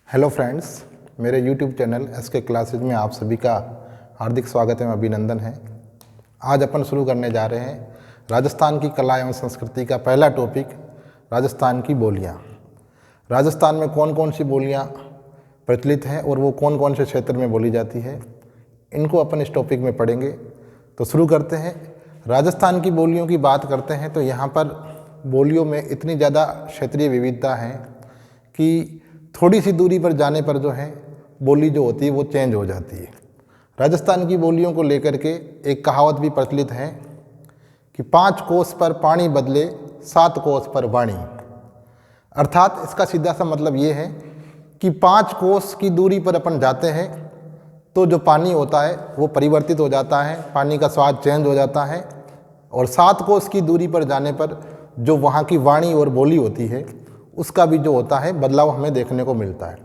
Hello friends, मेरे YouTube channel SK classes में आप सभी का हार्दिक स्वागत एवं अभिनंदन है। आज अपन शुरू करने जा रहे हैं राजस्थान की कला एवं संस्कृति का पहला टॉपिक, राजस्थान की बोलियाँ। राजस्थान में कौन कौन सी बोलियाँ प्रचलित हैं और वो कौन कौन से क्षेत्र में बोली जाती है, इनको अपन इस टॉपिक में पढ़ेंगे। तो शुरू करते हैं। राजस्थान की बोलियों की बात करते हैं तो यहाँ पर बोलियों में इतनी ज़्यादा क्षेत्रीय विविधता है कि थोड़ी सी दूरी पर जाने पर जो है बोली जो होती है वो चेंज हो जाती है। राजस्थान की बोलियों को लेकर के एक कहावत भी प्रचलित है कि 5 कोस पर पानी बदले 7 कोस पर वाणी। अर्थात इसका सीधा सा मतलब ये है कि 5 कोस की दूरी पर अपन जाते हैं तो जो पानी होता है वो परिवर्तित हो जाता है, पानी का स्वाद चेंज हो जाता है, और 7 कोस की दूरी पर जाने पर जो वहाँ की वाणी और बोली होती है उसका भी जो होता है बदलाव हमें देखने को मिलता है।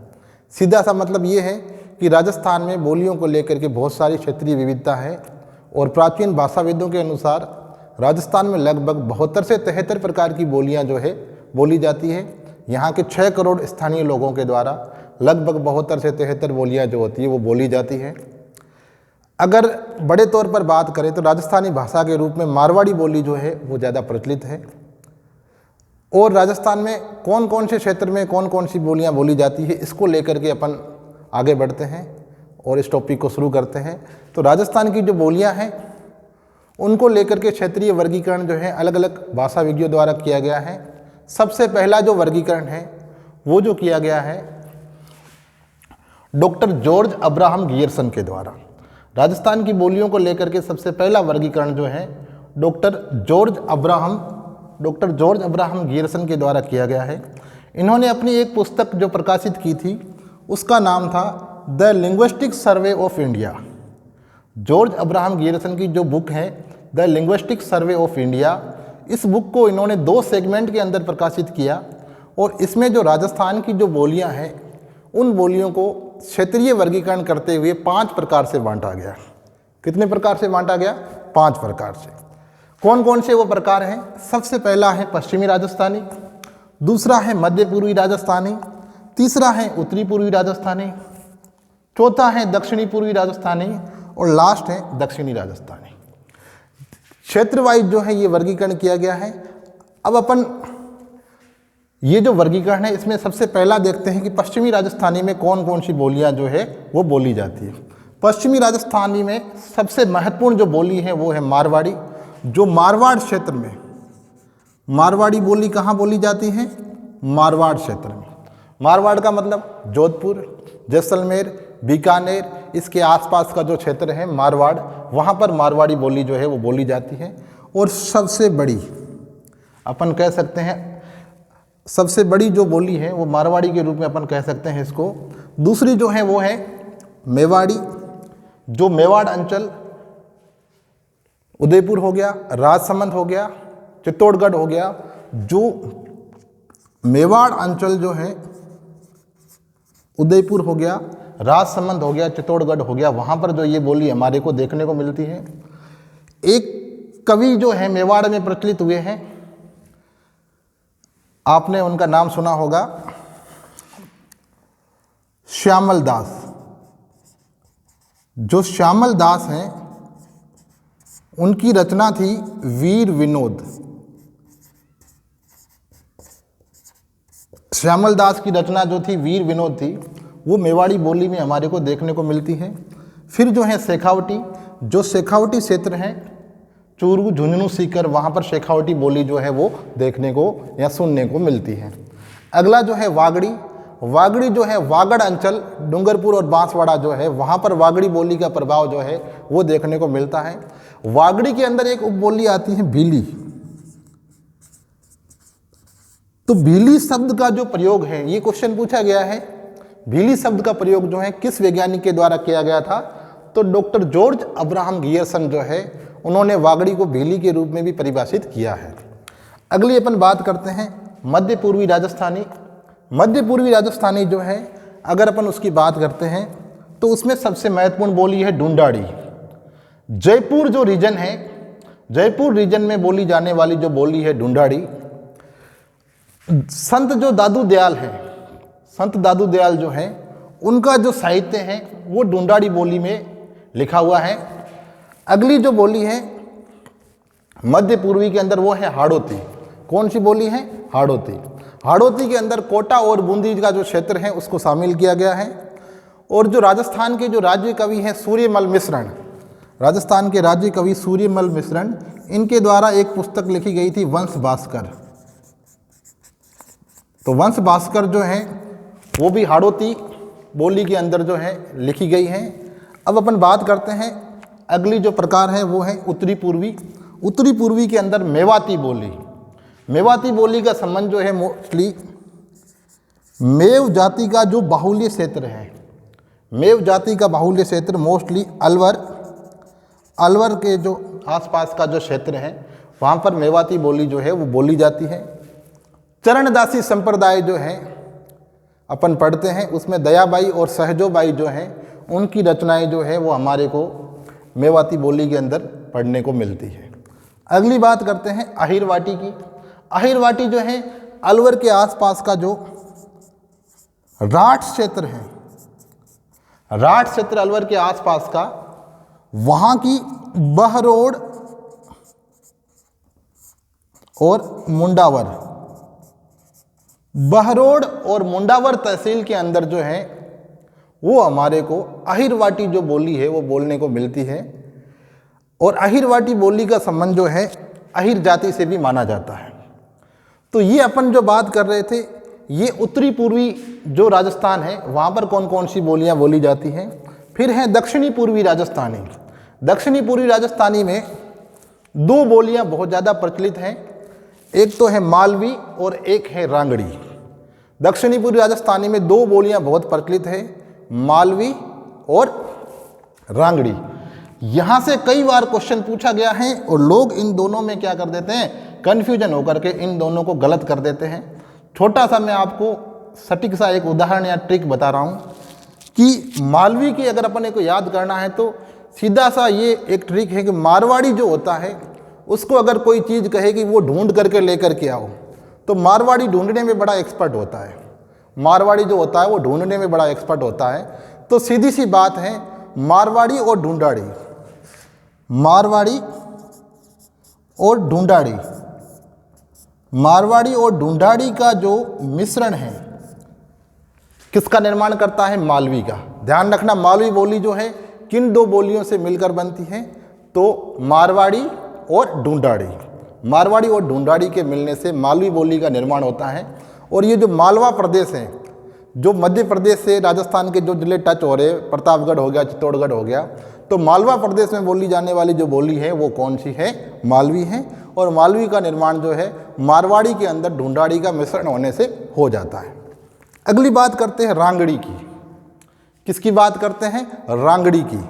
सीधा सा मतलब ये है कि राजस्थान में बोलियों को लेकर के बहुत सारी क्षेत्रीय विविधता है और प्राचीन भाषाविदों के अनुसार राजस्थान में लगभग 72 से 73 प्रकार की बोलियां जो है बोली जाती है। यहाँ के 6 करोड़ स्थानीय लोगों के द्वारा लगभग 72 से 73 बोलियां जो होती है वो बोली जाती है। अगर बड़े तौर पर बात करें तो राजस्थानी भाषा के रूप में मारवाड़ी बोली जो है वो ज़्यादा प्रचलित है। और राजस्थान में कौन कौन से क्षेत्र में कौन कौन सी बोलियां बोली जाती है, इसको लेकर के अपन आगे बढ़ते हैं और इस टॉपिक को शुरू करते हैं। तो राजस्थान की जो बोलियां हैं उनको लेकर के क्षेत्रीय वर्गीकरण जो है अलग अलग भाषाविदों द्वारा किया गया है। सबसे पहला जो वर्गीकरण है वो जो किया गया है डॉक्टर जॉर्ज अब्राहम गियर्सन के द्वारा। राजस्थान की बोलियों को लेकर के सबसे पहला वर्गीकरण जो है डॉक्टर जॉर्ज अब्राहम गियर्सन के द्वारा किया गया है। इन्होंने अपनी एक पुस्तक जो प्रकाशित की थी उसका नाम था the linguistic survey of India. George Abraham Gierson की जो बुक है the linguistic survey of India, इस बुक को इन्होंने 2 सेगमेंट के अंदर प्रकाशित किया और इसमें जो राजस्थान की जो बोलियां हैं उन बोलियों को क्षेत्रीय वर्गीकरण करते हुए 5 प्रकार से बांटा गया। कितने प्रकार से बांटा गया? 5 प्रकार से। कौन कौन से वो प्रकार हैं? सबसे पहला है पश्चिमी राजस्थानी, दूसरा है मध्य पूर्वी राजस्थानी, तीसरा है उत्तरी पूर्वी राजस्थानी, चौथा है दक्षिणी पूर्वी राजस्थानी और लास्ट है दक्षिणी राजस्थानी। क्षेत्र वाइज जो है ये वर्गीकरण किया गया है। अब अपन ये जो वर्गीकरण है इसमें सबसे पहला देखते हैं कि पश्चिमी राजस्थानी में कौन कौन सी बोलियां जो है वो बोली जाती है। पश्चिमी राजस्थानी में सबसे महत्वपूर्ण जो बोली है वो है मारवाड़ी। जो मारवाड़ क्षेत्र में, मारवाड़ी बोली कहाँ बोली जाती है? मारवाड़ क्षेत्र में। मारवाड़ का मतलब जोधपुर, जैसलमेर, बीकानेर, इसके आसपास का जो क्षेत्र है मारवाड़, वहाँ पर मारवाड़ी बोली जो है वो बोली जाती है। और सबसे बड़ी अपन कह सकते हैं, सबसे बड़ी जो बोली है वो मारवाड़ी के रूप में अपन कह सकते हैं इसको। दूसरी जो है वो है मेवाड़ी। जो मेवाड़ अंचल उदयपुर हो गया, राजसमंद हो गया, चित्तौड़गढ़ हो गया, जो मेवाड़ अंचल जो है उदयपुर हो गया, राजसमंद हो गया, चित्तौड़गढ़ हो गया, वहाँ पर जो ये बोली हमारे को देखने को मिलती है। एक कवि जो है मेवाड़ में प्रचलित हुए हैं, आपने उनका नाम सुना होगा, श्यामल दास। जो श्यामल दास हैं उनकी रचना थी वीर विनोद। श्यामल दास की रचना जो थी वीर विनोद थी वो मेवाड़ी बोली में हमारे को देखने को मिलती है। फिर जो है शेखावटी, जो शेखावटी क्षेत्र है चूरू, झुंझुनू, सीकर, वहाँ पर शेखावटी बोली जो है वो देखने को या सुनने को मिलती है। अगला जो है वागड़ी। वागड़ी जो है वागड़ अंचल, डूंगरपुर और बांसवाड़ा जो है वहाँ पर वागड़ी बोली का प्रभाव जो है वो देखने को मिलता है। वागड़ी के अंदर एक उपबोली आती है भीली। तो भीली शब्द का जो प्रयोग है, ये क्वेश्चन पूछा गया है, भीली शब्द का प्रयोग जो है किस वैज्ञानिक के द्वारा किया गया था? तो डॉक्टर जॉर्ज अब्राहम गियर्सन जो है उन्होंने वागड़ी को भीली के रूप में भी परिभाषित किया है। अगली अपन बात करते हैं मध्य पूर्वी राजस्थानी। मध्य पूर्वी राजस्थानी जो है अगर अपन उसकी बात करते हैं तो उसमें सबसे महत्वपूर्ण बोली है ढूंढाड़ी। जयपुर जो रीजन है, जयपुर रीजन में बोली जाने वाली जो बोली है ढूंढाड़ी। संत जो दादू दयाल हैं, संत दादू दयाल जो हैं उनका जो साहित्य है वो ढूंढाड़ी बोली में लिखा हुआ है। अगली जो बोली है मध्य पूर्वी के अंदर वो है हाड़ौती। कौन सी बोली है? हाड़ौती। हाड़ौती के अंदर कोटा और बूंदी का जो क्षेत्र है उसको शामिल किया गया है। और जो राजस्थान के जो राज्य कवि हैं सूर्यमल मिश्रण, राजस्थान के राज्य कवि सूर्यमल मिश्रण, इनके द्वारा एक पुस्तक लिखी गई थी वंश भास्कर। तो वंश भास्कर जो है वो भी हाड़ौती बोली के अंदर जो है लिखी गई है। अब अपन बात करते हैं अगली जो प्रकार है वो है उत्तरी पूर्वी। उत्तरी पूर्वी के अंदर मेवाती बोली। मेवाती बोली का संबंध जो है मोस्टली मेव जाति का जो बाहुल्य क्षेत्र है, मेव जाति का बाहुल्य क्षेत्र मोस्टली अलवर के जो आसपास का जो क्षेत्र है वहाँ पर मेवाती बोली जो है वो बोली जाती है। चरणदासी संप्रदाय जो है अपन पढ़ते हैं, उसमें दयाबाई और सहजोबाई जो हैं उनकी रचनाएं जो है वो हमारे को मेवाती बोली के अंदर पढ़ने को मिलती है। अगली बात करते हैं अहिरवाटी की। अहिरवाटी जो है अलवर के आसपास का जो राठ क्षेत्र है, राठ क्षेत्र अलवर के आसपास का, वहाँ की बहरोड और मुंडावर, बहरोड और मुंडावर तहसील के अंदर जो है वो हमारे को अहिरवाटी जो बोली है वो बोलने को मिलती है। और अहिरवाटी बोली का संबंध जो है अहिर जाति से भी माना जाता है। तो ये अपन जो बात कर रहे थे ये उत्तरी पूर्वी जो राजस्थान है वहाँ पर कौन कौन सी बोलियाँ बोली जाती हैं। फिर है दक्षिणी पूर्वी राजस्थानी। दक्षिणी पूर्वी राजस्थानी में दो बोलियाँ बहुत ज़्यादा प्रचलित हैं, एक तो है मालवी और एक है रांगड़ी। दक्षिणी पूर्वी राजस्थानी में दो बोलियाँ बहुत प्रचलित है, मालवी और रांगड़ी। यहाँ से कई बार क्वेश्चन पूछा गया है और लोग इन दोनों में क्या कर देते हैं, कन्फ्यूजन होकर के इन दोनों को गलत कर देते हैं। छोटा सा मैं आपको सटीक सा एक उदाहरण या ट्रिक बता रहा हूँ कि मालवी की अगर अपने को याद करना है तो सीधा सा ये एक ट्रिक है कि मारवाड़ी जो होता है उसको अगर कोई चीज़ कहे कि वो ढूंढ करके लेकर के आओ तो मारवाड़ी ढूंढने में बड़ा एक्सपर्ट होता है। मारवाड़ी जो होता है वो ढूंढने में बड़ा एक्सपर्ट होता है। तो सीधी सी बात है मारवाड़ी और ढूंढाड़ी, मारवाड़ी और ढूंढाड़ी, मारवाड़ी और ढूंढाड़ी का जो मिश्रण है किसका निर्माण करता है, मालवी का। ध्यान रखना मालवी बोली जो है किन दो बोलियों से मिलकर बनती है, तो मारवाड़ी और ढूंढाड़ी। मारवाड़ी और ढूंढाड़ी के मिलने से मालवी बोली का निर्माण होता है। और ये जो मालवा प्रदेश है जो मध्य प्रदेश से राजस्थान के जो जिले टच हो रहे, प्रतापगढ़ हो गया, चित्तौड़गढ़ हो गया, तो मालवा प्रदेश में बोली जाने वाली जो बोली है वो कौन सी है, मालवी है। और मालवी का निर्माण जो है मारवाड़ी के अंदर ढूंढाड़ी का मिश्रण होने से हो जाता है। अगली बात करते हैं रांगड़ी की। किसकी बात करते हैं, रांगड़ी की।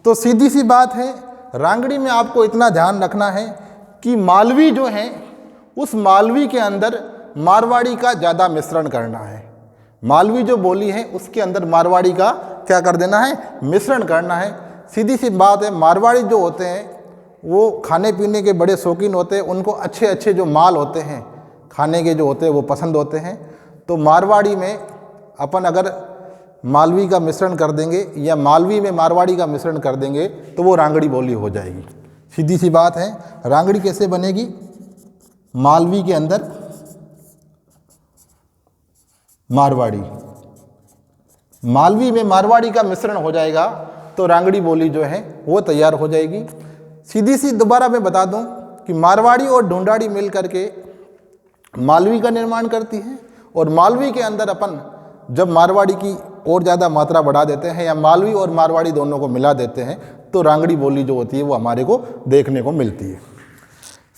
तो सीधी सी बात है रांगड़ी में आपको इतना ध्यान रखना है कि मालवी जो है उस मालवी के अंदर मारवाड़ी का ज़्यादा मिश्रण करना है। मालवी जो बोली है उसके अंदर मारवाड़ी का क्या कर देना है, मिश्रण करना है। सीधी सी बात है मारवाड़ी जो होते हैं वो खाने पीने के बड़े शौकीन होते हैं, उनको अच्छे अच्छे जो माल होते हैं खाने के जो होते हैं वो पसंद होते हैं। तो मारवाड़ी में अपन अगर मालवी का मिश्रण कर देंगे या मालवी में मारवाड़ी का मिश्रण कर देंगे तो वो रांगड़ी बोली हो जाएगी। सीधी सी बात है। रांगड़ी कैसे बनेगी, मालवी के अंदर मारवाड़ी, मालवी में मारवाड़ी का मिश्रण हो जाएगा तो रांगड़ी बोली जो है वो तैयार हो जाएगी। सीधी सी दोबारा मैं बता दूं कि मारवाड़ी और ढूंढाड़ी मिल करके मालवी का निर्माण करती है। और मालवी के अंदर अपन जब मारवाड़ी की और ज़्यादा मात्रा बढ़ा देते हैं या मालवी और मारवाड़ी दोनों को मिला देते हैं तो रांगड़ी बोली जो होती है वो हमारे को देखने को मिलती है।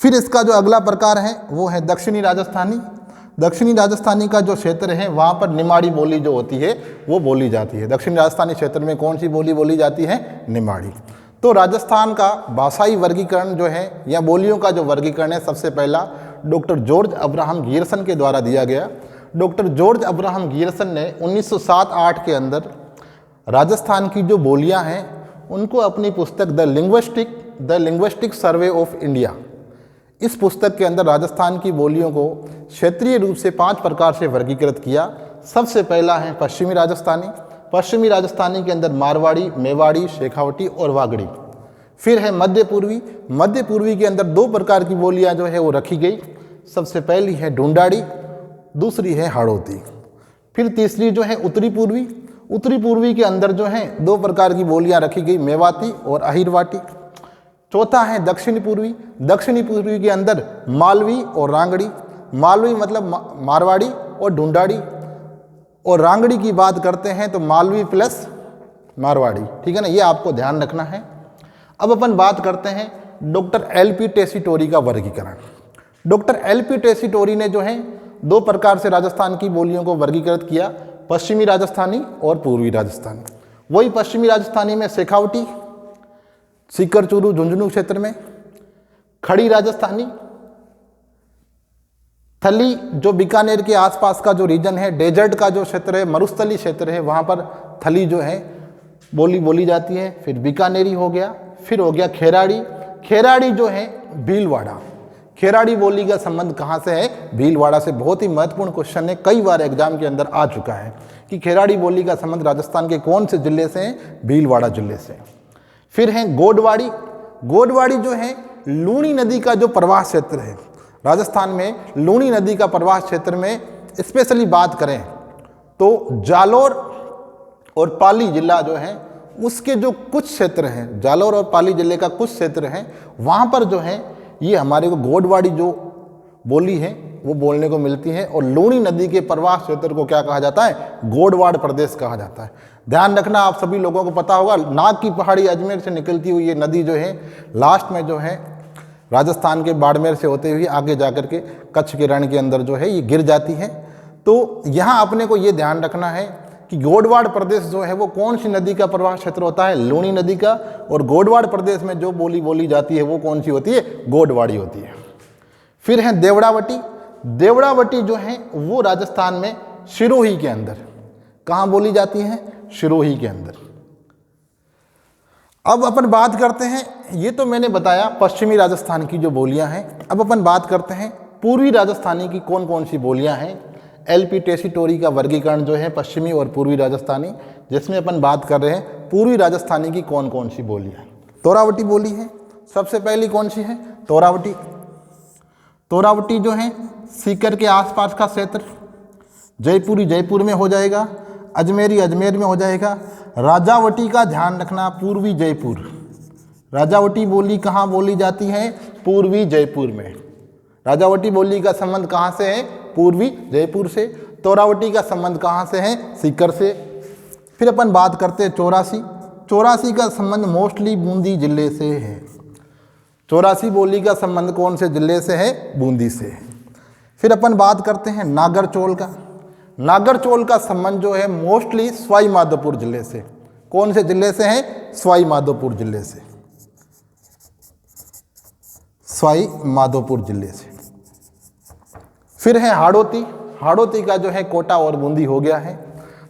फिर इसका जो अगला प्रकार है वो है दक्षिणी राजस्थानी। दक्षिणी राजस्थानी का जो क्षेत्र है वहाँ पर निमाड़ी बोली जो होती है वो बोली जाती है। दक्षिणी राजस्थानी क्षेत्र में कौन सी बोली बोली जाती है, निमाड़ी। तो राजस्थान का भाषाई वर्गीकरण जो है या बोलियों का जो वर्गीकरण है सबसे पहला डॉक्टर जॉर्ज अब्राहम गियर्सन के द्वारा दिया गया। डॉक्टर जॉर्ज अब्राहम गियर्सन ने 1907-8 के अंदर राजस्थान की जो बोलियां हैं उनको अपनी पुस्तक the linguistic survey of India, इस पुस्तक के अंदर राजस्थान की बोलियों को क्षेत्रीय रूप से 5 प्रकार से वर्गीकृत किया। सबसे पहला है पश्चिमी राजस्थानी। पश्चिमी राजस्थानी के अंदर मारवाड़ी, मेवाड़ी, शेखावटी और वागड़ी। फिर है मध्य पूर्वी। मध्य पूर्वी के अंदर दो प्रकार की बोलियां जो है वो रखी गई। सबसे पहली है ढूंढाड़ी, दूसरी है हाड़ौती। फिर तीसरी जो है उत्तरी पूर्वी। उत्तरी पूर्वी के अंदर जो है दो प्रकार की बोलियां रखी गई, मेवाती और अहिरवाटी। चौथा है दक्षिणी पूर्वी। दक्षिणी पूर्वी के अंदर मालवी और रांगड़ी। मालवी मतलब मारवाड़ी और ढूंढाड़ी, और रांगड़ी की बात करते हैं तो मालवी प्लस मारवाड़ी। ठीक है ना, ये आपको ध्यान रखना है। अब अपन बात करते हैं डॉक्टर एल.पी. टेसीटोरी का वर्गीकरण। Doctor LP. टेसीटोरी ने जो है दो प्रकार से राजस्थान की बोलियों को वर्गीकृत किया, पश्चिमी राजस्थानी और पूर्वी राजस्थानी। वही पश्चिमी राजस्थानी में शेखावटी, सीकर चूरू झुंझुनू क्षेत्र में, खड़ी राजस्थानी, थली जो बीकानेर के आसपास का जो रीजन है, डेजर्ट का जो क्षेत्र है, मरुस्थली क्षेत्र है, वहाँ पर थली जो है बोली जाती है। फिर बीकानेरी हो गया, फिर हो गया खेराड़ी। खेराड़ी जो है भीलवाड़ा। खेराड़ी बोली का संबंध कहाँ से है? भीलवाड़ा से। बहुत ही महत्वपूर्ण क्वेश्चन है, कई बार एग्जाम के अंदर आ चुका है कि खेराड़ी बोली का संबंध राजस्थान के कौन से जिले से है? भीलवाड़ा जिले से। फिर है गोडवाड़ी। गोडवाड़ी जो है लूणी नदी का जो प्रवाह क्षेत्र है राजस्थान में, लूणी नदी का प्रवाह क्षेत्र में स्पेशली बात करें तो जालोर और पाली जिला जो है उसके जो कुछ क्षेत्र हैं, जालोर और पाली जिले का कुछ क्षेत्र हैं, वहाँ पर जो है ये हमारे को गोडवाड़ी जो बोली है वो बोलने को मिलती है। और लूणी नदी के प्रवाह क्षेत्र को क्या कहा जाता है? गोडवाड़ प्रदेश कहा जाता है। ध्यान रखना, आप सभी लोगों को पता होगा, नाग की पहाड़ी अजमेर से निकलती हुई ये नदी जो है लास्ट में जो है राजस्थान के बाड़मेर से होते हुए आगे जाकर के कच्छ के रण के अंदर जो है ये गिर जाती है। तो यहाँ अपने को ये ध्यान रखना है कि गोडवाड़ प्रदेश जो है वो कौन सी नदी का प्रवाह क्षेत्र होता है? लूणी नदी का। और गोडवाड़ प्रदेश में जो बोली जाती है वो कौन सी होती है? गोडवाड़ी होती है। फिर है देवड़ावटी। देवड़ावटी जो है वो राजस्थान में सिरोही के अंदर, कहाँ बोली जाती है? सिरोही के अंदर। अब अपन बात करते हैं, ये तो मैंने बताया पश्चिमी राजस्थान की जो बोलियां हैं। अब अपन बात करते हैं पूर्वी राजस्थानी की कौन कौन सी बोलियां हैं। एल.पी. टेसीटोरी का वर्गीकरण जो है पश्चिमी और पूर्वी राजस्थानी, जिसमें अपन बात कर रहे हैं पूर्वी राजस्थानी की कौन कौन सी बोलियां। तोरावटी बोली है सबसे पहली, कौन सी है? तोरावटी। तोरावटी जो है सीकर के आसपास का क्षेत्र, जयपुरी जयपुर में हो जाएगा, अजमेरी अजमेर में हो जाएगा। राजावटी का ध्यान रखना, पूर्वी जयपुर। राजावटी बोली कहाँ बोली जाती है? पूर्वी जयपुर में। राजावटी बोली का संबंध कहाँ से है? पूर्वी जयपुर से। तोरावटी का संबंध कहाँ से है? सीकर से। फिर अपन बात करते हैं चौरासी। चौरासी का संबंध मोस्टली बूंदी जिले से है। चौरासी बोली का संबंध कौन से जिले से है? बूंदी से। फिर अपन बात करते हैं नागरचौल का। नागरचौल का संबंध जो है मोस्टली सवाई माधोपुर जिले से। कौन से जिले से है? सवाई माधोपुर जिले से। सवाई माधोपुर जिले से। फिर है हाड़ौती। हाड़ौती का जो है कोटा और बूंदी हो गया है।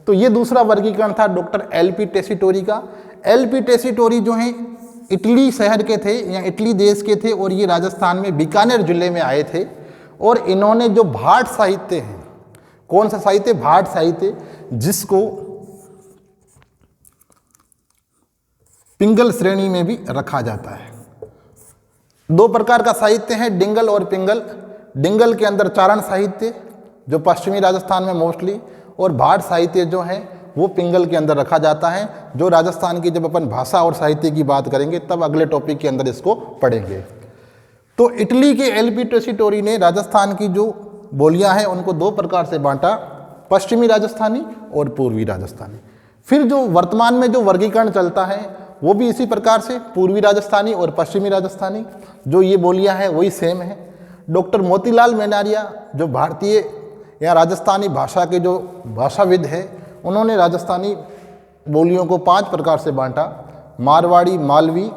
तो ये दूसरा वर्गीकरण था डॉक्टर एल.पी. टेसीटोरी का। एल.पी. टेसीटोरी जो है इटली शहर के थे या इटली देश के थे, और ये राजस्थान में बीकानेर जिले में आए थे। और इन्होंने जो भाट साहित्य है, कौन सा साहित्य? भाट साहित्य, जिसको पिंगल श्रेणी में भी रखा जाता है। दो प्रकार का साहित्य है, डिंगल और पिंगल। डिंगल के अंदर चारण साहित्य जो पश्चिमी राजस्थान में मोस्टली, और भाट साहित्य जो है वो पिंगल के अंदर रखा जाता है। जो राजस्थान की जब अपन भाषा और साहित्य की बात करेंगे तब अगले टॉपिक के अंदर इसको पढ़ेंगे। तो इटली के एल.पी. टेसीटोरी ने राजस्थान की जो बोलियां हैं उनको दो प्रकार से बांटा, पश्चिमी राजस्थानी और पूर्वी राजस्थानी। फिर जो वर्तमान में जो वर्गीकरण चलता है वो भी इसी प्रकार से, पूर्वी राजस्थानी और पश्चिमी राजस्थानी। जो ये बोलियां हैं वही सेम है। डॉक्टर मोतीलाल मेनारिया जो भारतीय या राजस्थानी भाषा के जो भाषाविद हैं, उन्होंने राजस्थानी बोलियों को 5 प्रकार से बांटा: मारवाड़ी, मालवी,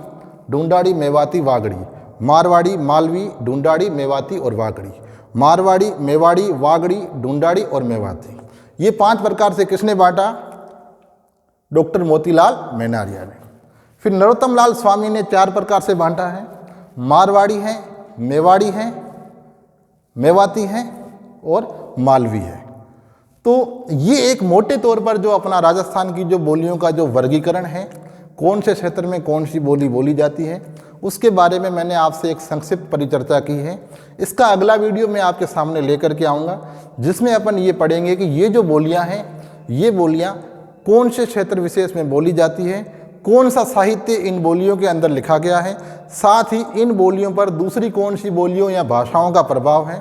ढूंढाड़ी, मेवाती, वागड़ी। मारवाड़ी, मालवी, ढूंढाड़ी, मेवाती और वागड़ी। मारवाड़ी, मेवाड़ी, वागड़ी, ढूंढाड़ी और मेवाती। ये 5 प्रकार से किसने बांटा? डॉक्टर मोतीलाल मेनारिया ने। फिर नरोत्तम लाल स्वामी ने 4 प्रकार से बांटा है: मारवाड़ी है, मेवाड़ी है, मेवाती है और मालवी है। तो ये एक मोटे तौर पर जो अपना राजस्थान की जो बोलियों का जो वर्गीकरण है, कौन से क्षेत्र में कौन सी बोली बोली जाती है, उसके बारे में मैंने आपसे एक संक्षिप्त परिचर्चा की है। इसका अगला वीडियो मैं आपके सामने लेकर के आऊँगा, जिसमें अपन ये पढ़ेंगे कि ये जो बोलियाँ हैं, ये बोलियाँ कौन से क्षेत्र विशेष में बोली जाती है, कौन सा साहित्य इन बोलियों के अंदर लिखा गया है, साथ ही इन बोलियों पर दूसरी कौन सी बोलियों या भाषाओं का प्रभाव है।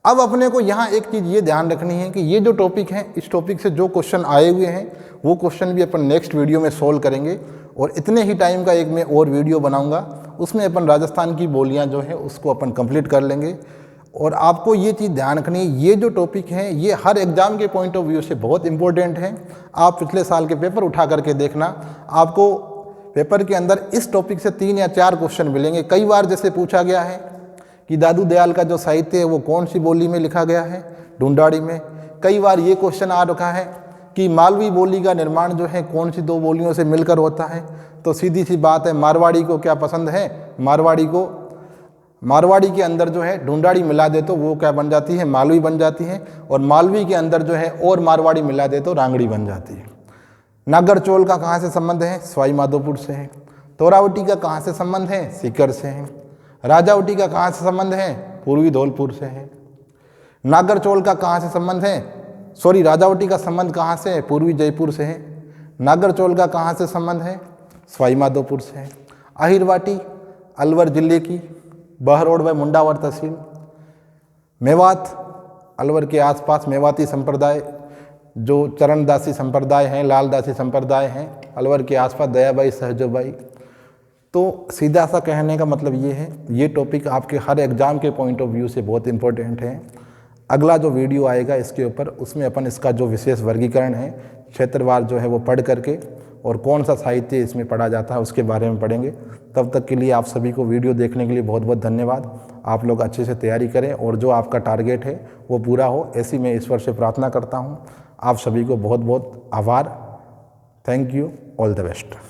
अब अपने को यहाँ एक चीज़ ये ध्यान रखनी है कि ये जो टॉपिक है, इस टॉपिक से जो क्वेश्चन आए हुए हैं वो क्वेश्चन भी अपन नेक्स्ट वीडियो में सोल्व करेंगे, और इतने ही टाइम का एक मैं और वीडियो बनाऊंगा, उसमें अपन राजस्थान की बोलियां जो है उसको अपन कंप्लीट कर लेंगे। और आपको ये चीज़ ध्यान रखनी है, ये जो टॉपिक है ये हर एग्ज़ाम के पॉइंट ऑफ व्यू से बहुत इंपॉर्टेंट है। आप पिछले साल के पेपर उठा करके देखना, आपको पेपर के अंदर इस टॉपिक से 3 या 4 क्वेश्चन मिलेंगे। कई बार जैसे पूछा गया है कि दादू दयाल का जो साहित्य है वो कौन सी बोली में लिखा गया है, ढूंढाड़ी में। कई बार ये क्वेश्चन आ रखा है कि मालवी बोली का निर्माण जो है कौन सी 2 बोलियों से मिलकर होता है। तो सीधी सी बात है, मारवाड़ी को क्या पसंद है, मारवाड़ी के अंदर जो है ढूंढाड़ी मिला दे तो वो क्या बन जाती है, मालवी बन जाती है, और मालवी के अंदर जो है और मारवाड़ी मिला दे तो रांगड़ी बन जाती है। नागर चोल का कहाँ से संबंध है, सवाई माधोपुर से है। तोरावटी का कहाँ से संबंध है, सीकर से है। राजावटी का कहाँ से संबंध है, पूर्वी धौलपुर से है। नागर चोल का कहाँ से संबंध है, राजावटी का संबंध कहाँ से है, पूर्वी जयपुर से है। नागर चोल का कहाँ से संबंध है, सवाई माधोपुर से है। अहिरवाटी अलवर जिले की बहरोड व मुंडावर तहसील। मेवात अलवर के आसपास मेवाती संप्रदाय, जो चरणदासी संप्रदाय हैं, लालदासी संप्रदाय हैं, अलवर के आसपास दयाबाई सहजोबाई। तो सीधा सा कहने का मतलब ये है, ये टॉपिक आपके हर एग्ज़ाम के पॉइंट ऑफ व्यू से बहुत इंपॉर्टेंट है। अगला जो वीडियो आएगा इसके ऊपर, उसमें अपन इसका जो विशेष वर्गीकरण है क्षेत्रवार जो है वो पढ़ करके, और कौन सा साहित्य इसमें पढ़ा जाता है उसके बारे में पढ़ेंगे। तब तक के लिए आप सभी को वीडियो देखने के लिए बहुत बहुत धन्यवाद। आप लोग अच्छे से तैयारी करें और जो आपका टारगेट है वो पूरा हो, ऐसी मैं ईश्वर से प्रार्थना करता हूँ। आप सभी को बहुत बहुत आभार। Thank you, all the best.